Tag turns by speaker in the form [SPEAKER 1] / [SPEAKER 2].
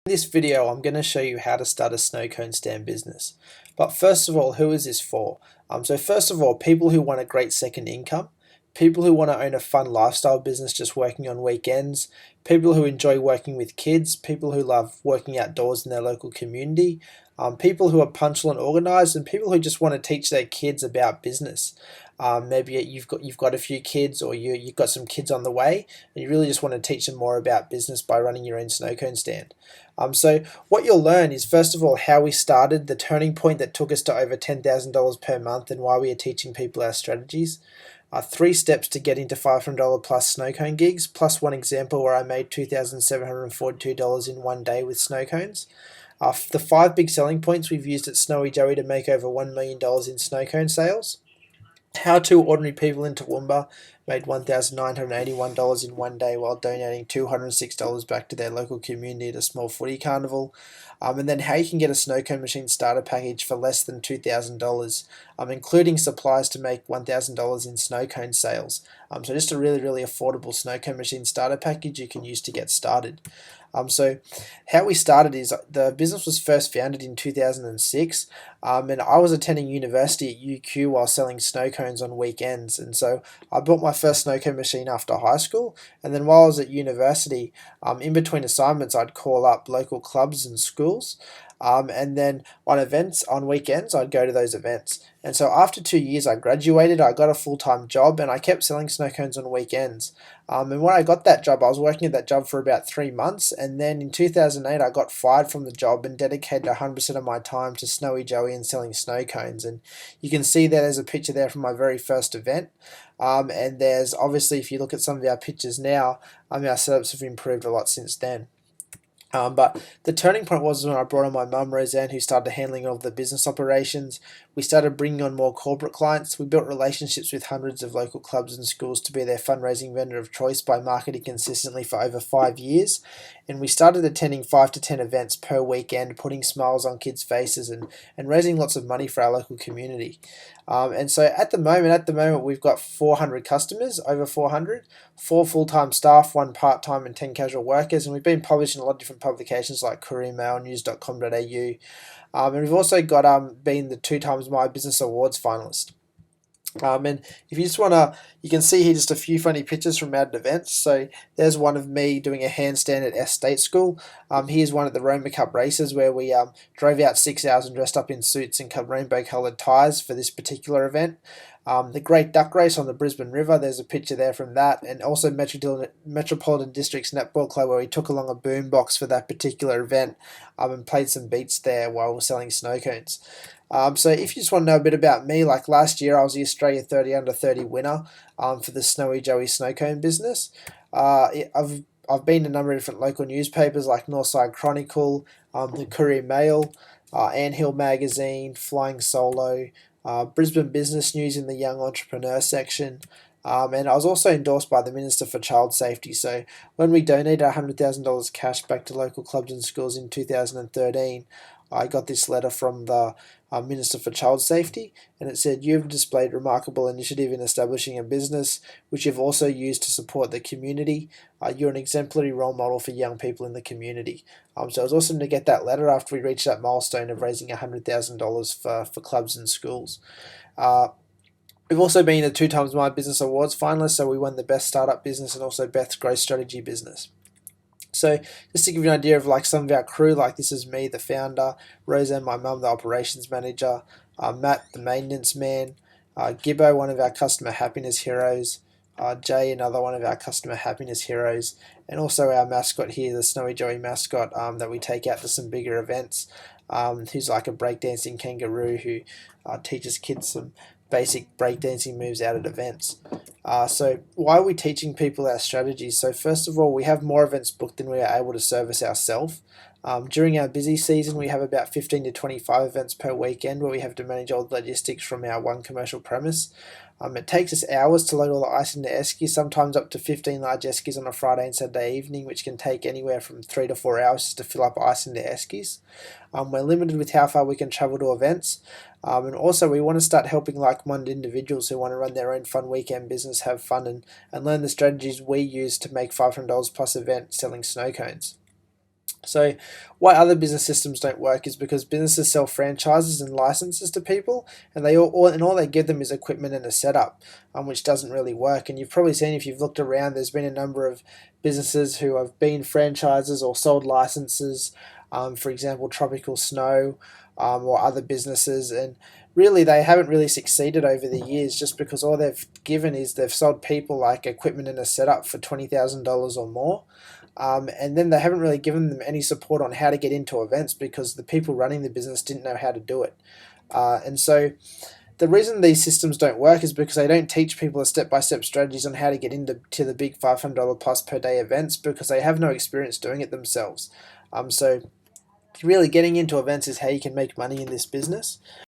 [SPEAKER 1] In this video, I'm going to show you how to start a snow cone stand business. But first of all, who is this for? So first of all, people who want a great second income, people who want to own a fun lifestyle business just working on weekends, people who enjoy working with kids, people who love working outdoors in their local community, people who are punctual and organized, and people who just want to teach their kids about business. Maybe you've got a few kids, or you've got some kids on the way, and you really just want to teach them more about business by running your own snow cone stand. So what you'll learn is, first of all, how we started, the turning point that took us to over $10,000 per month, and why we are teaching people our strategies. 3 steps to get into $500 plus snow cone gigs, plus one example where I made $2,742 in one day with snow cones. The 5 big selling points we've used at Snowy Joey to make over $1 million in snow cone sales. How 2 ordinary people in Toowoomba made $1,981 in one day while donating $206 back to their local community at a small footy carnival. And then how you can get a snow cone machine starter package for less than $2,000, including supplies to make $1,000 in snow cone sales. So just a really affordable snow cone machine starter package you can use to get started. So how we started is, the business was first founded in 2006, and I was attending university at UQ while selling snow cones on weekends. And so I bought my first snow cone machine after high school, and then while I was at university, in between assignments, I'd call up local clubs and schools. And then on weekends, I'd go to those events. And so after 2 years, I graduated, I got a full-time job, and I kept selling snow cones on weekends. And when I got that job, I was working at that job for about 3 months, and then in 2008, I got fired from the job and dedicated 100% of my time to Snowy Joey and selling snow cones. And you can see that there's a picture there from my very first event. And there's, obviously, if you look at some of our pictures now, our setups have improved a lot since then. But the turning point was when I brought on my mum, Roseanne, who started handling all of the business operations. We started bringing on more corporate clients. We built relationships with hundreds of local clubs and schools to be their fundraising vendor of choice by marketing consistently for over 5 years. And we started attending 5 to 10 events per weekend, putting smiles on kids' faces and raising lots of money for our local community. And so at the moment, we've got 400 customers, over 400, 4 full-time staff, 1 part-time, and 10 casual workers. And we've been published in a lot of different publications like Courier Mail, news.com.au. And we've also got been the 2 times My Business Awards finalist. And if you just want to, you can see here just a few funny pictures from our events. So there's one of me doing a handstand at S State School. Here's one at the Roma Cup races where we drove out 6 hours and dressed up in suits and cut rainbow coloured ties for this particular event. The Great Duck Race on the Brisbane River, there's a picture there from that, and also Metropolitan Districts Netball Club, where we took along a boombox for that particular event and played some beats there while we're selling snow cones. So if you just want to know a bit about me, like last year I was the Australia 30 Under 30 winner for the Snowy Joey snow cone business. I've been in a number of different local newspapers like Northside Chronicle, the Courier Mail, Anthill Magazine, Flying Solo, Brisbane Business News in the Young Entrepreneur section. And I was also endorsed by the Minister for Child Safety. So when we donated $100,000 cash back to local clubs and schools in 2013, I got this letter from the Minister for Child Safety, and it said, "You've displayed remarkable initiative in establishing a business, which you've also used to support the community. You're an exemplary role model for young people in the community." So it was awesome to get that letter after we reached that milestone of raising $100,000 for clubs and schools. We've also been the 2 times My Business Awards finalist, so we won the Best Startup Business and also Best Growth Strategy Business. So just to give you an idea of like some of our crew, like this is me, the founder, Roseanne, my mum, the operations manager, Matt, the maintenance man, Gibbo, one of our customer happiness heroes, Jay, another one of our customer happiness heroes, and also our mascot here, the Snowy Joey mascot that we take out to some bigger events, who's like a breakdancing kangaroo who teaches kids some basic breakdancing moves out at events. So why are we teaching people our strategies? So first of all, we have more events booked than we are able to service ourselves. During our busy season, we have about 15 to 25 events per weekend where we have to manage all the logistics from our one commercial premise. It takes us hours to load all the ice into eskies, sometimes up to 15 large eskies on a Friday and Saturday evening, which can take anywhere from 3 to 4 hours to fill up ice into eskies. We're limited with how far we can travel to events. And also we want to start helping like-minded individuals who want to run their own fun weekend business, have fun, and learn the strategies we use to make $500 plus event selling snow cones. So, why other business systems don't work is because businesses sell franchises and licenses to people, and all they give them is equipment and a setup, which doesn't really work. And you've probably seen, if you've looked around, there's been a number of businesses who have been franchises or sold licenses, for example, Tropical Snow, or other businesses, and really they haven't really succeeded over the years, just because all they've given is they've sold people like equipment and a setup for $20,000 or more. And then they haven't really given them any support on how to get into events, because the people running the business didn't know how to do it. And so the reason these systems don't work is because they don't teach people a step-by-step strategies on how to get into the big $500 plus per day events, because they have no experience doing it themselves. So really getting into events is how you can make money in this business.